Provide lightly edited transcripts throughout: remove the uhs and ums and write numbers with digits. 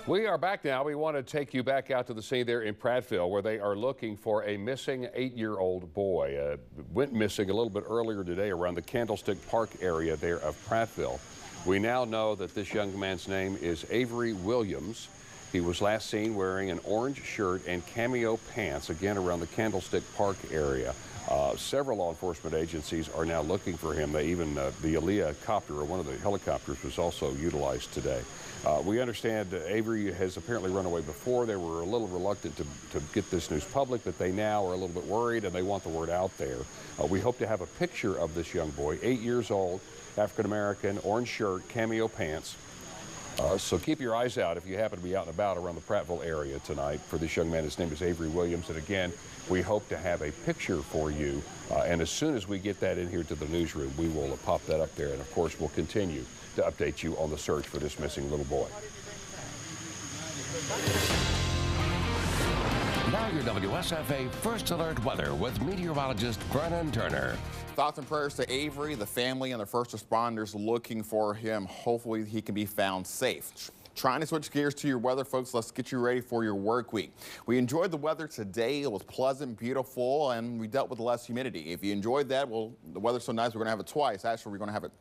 We are back now. We want to take you back out to the scene there in Prattville where they are looking for a missing 8-year-old boy. Went missing a little bit earlier today around the Candlestick Park area there of Prattville. We now know that this young man's name is Avery Williams. He was last seen wearing an orange shirt and cameo pants, again around the Candlestick Park area. Several law enforcement agencies are now looking for him. Even the Aliyah copter, or one of the helicopters, was also utilized today. We understand Avery has apparently run away before. They were a little reluctant to get this news public, but they now are a little bit worried and they want the word out there. We hope to have a picture of this young boy, 8 years old, African-American, orange shirt, cameo pants. So keep your eyes out if you happen to be out and about around the Prattville area tonight for this young man. His name is Avery Williams. And again, we hope to have a picture for you. And as soon as we get that in here to the newsroom, we will pop that up there. And of course, we'll continue to update you on the search for this missing little boy. Now your WSFA First Alert weather with meteorologist Brennan Turner. Thoughts and prayers to Avery, the family, and the first responders looking for him. Hopefully he can be found safe. Trying to switch gears to your weather, folks. Let's get you ready for your work week. We enjoyed the weather today. It was pleasant, beautiful, and we dealt with less humidity. If you enjoyed that, well, the weather's so nice, we're going to have it twice. Actually, we're going to have it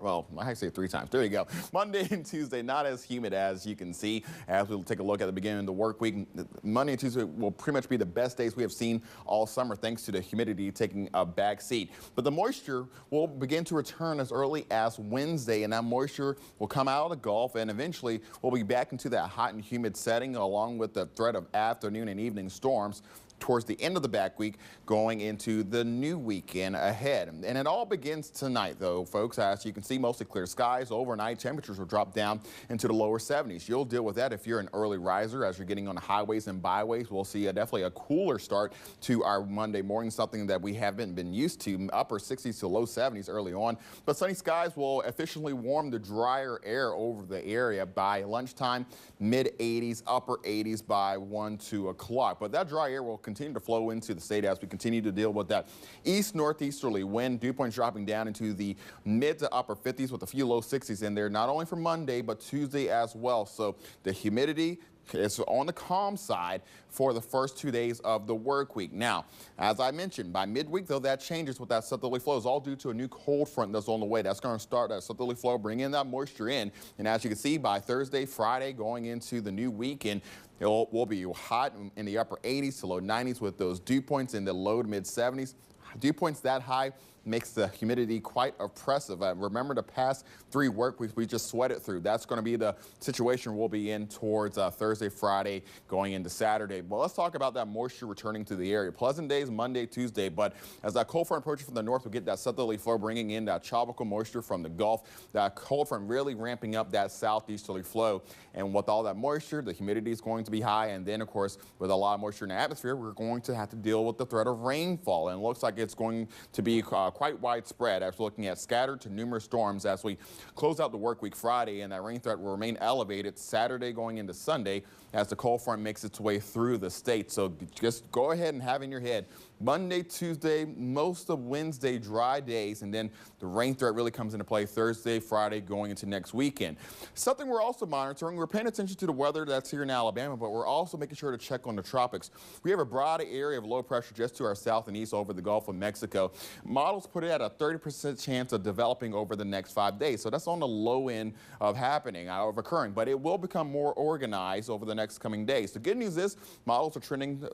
well, I say 3 times. There you go. Monday and Tuesday, not as humid as you can see. As we'll take a look at the beginning of the work week, Monday and Tuesday will pretty much be the best days we have seen all summer, thanks to the humidity taking a back seat. But the moisture will begin to return as early as Wednesday, and that moisture will come out of the Gulf, and eventually we'll be back into that hot and humid setting, along with the threat of afternoon and evening storms towards the end of the back week, going into the new weekend ahead. And it all begins tonight, though, folks. As you can see, mostly clear skies. Overnight, temperatures will drop down into the lower 70s. You'll deal with that if you're an early riser. As you're getting on the highways and byways, we'll see definitely a cooler start to our Monday morning, something that we haven't been used to. Upper 60s to low 70s early on. But sunny skies will efficiently warm the drier air over the area by lunchtime. Mid 80s, upper 80s by 1, 2 o'clock. But that dry air will continue to flow into the state as we continue to deal with that east-northeasterly wind. Dew points dropping down into the mid to upper 50s with a few low 60s in there, not only for Monday, but Tuesday as well. So the humidity is on the calm side for the first 2 days of the work week. Now, as I mentioned, by midweek, though, that changes with that southerly flow. It's all due to a new cold front that's on the way. That's going to start that southerly flow, bring in that moisture in. And as you can see, by Thursday, Friday, going into the new weekend, it will be hot in the upper 80s to low 90s with those dew points in the low to mid 70s. Dew points that high makes the humidity quite oppressive. Remember the past 3 work weeks we just sweated through. That's going to be the situation we'll be in towards Thursday, Friday, going into Saturday. Well, let's talk about that moisture returning to the area. Pleasant days Monday, Tuesday, but as that cold front approaches from the north, we'll get that southerly flow bringing in that tropical moisture from the Gulf. That cold front really ramping up that southeasterly flow. And with all that moisture, the humidity is going to be high. And then, of course, with a lot of moisture in the atmosphere, we're going to have to deal with the threat of rainfall. And it looks like it's going to be quite widespread as we're looking at scattered to numerous storms as we close out the work week Friday, and that rain threat will remain elevated Saturday going into Sunday as the cold front makes its way through the state. So just go ahead and have in your head Monday, Tuesday, most of Wednesday, dry days, and then the rain threat really comes into play Thursday, Friday, going into next weekend. Something we're also monitoring, we're paying attention to the weather that's here in Alabama, but we're also making sure to check on the tropics. We have a broad area of low pressure just to our south and east over the Gulf of Mexico. Models put it at a 30% chance of developing over the next 5 days. So that's on the low end of happening, of occurring, but it will become more organized over the next coming days. The good news is models are trending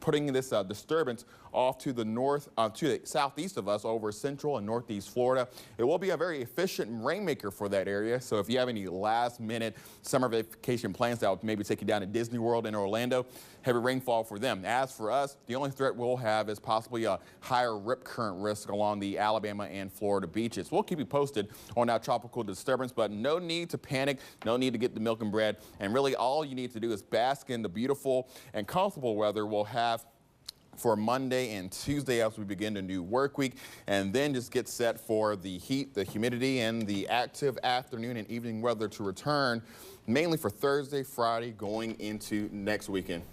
putting this disturbance off to the north, to the southeast of us over central and northeast Florida. It will be a very efficient rainmaker for that area. So if you have any last minute summer vacation plans that would maybe take you down to Disney World in Orlando, heavy rainfall for them. As for us, the only threat we'll have is possibly a higher rip current risk along the Alabama and Florida beaches. We'll keep you posted on that tropical disturbance, but no need to panic, no need to get the milk and bread. And really all you need to do is bask in the beautiful and comfortable weather we'll have for Monday and Tuesday as we begin the new work week, and then just get set for the heat, the humidity, and the active afternoon and evening weather to return, mainly for Thursday, Friday, going into next weekend.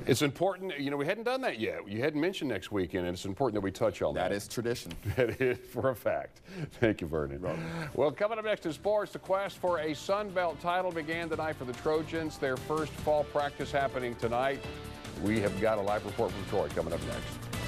It's important, you know, we hadn't done that yet. You hadn't mentioned next weekend, and it's important that we touch on that. That is tradition. That is for a fact. Thank you, Vernon. Well, coming up next in sports, the quest for a Sun Belt title began tonight for the Trojans. Their first fall practice happening tonight. We have got a live report from Troy coming up next.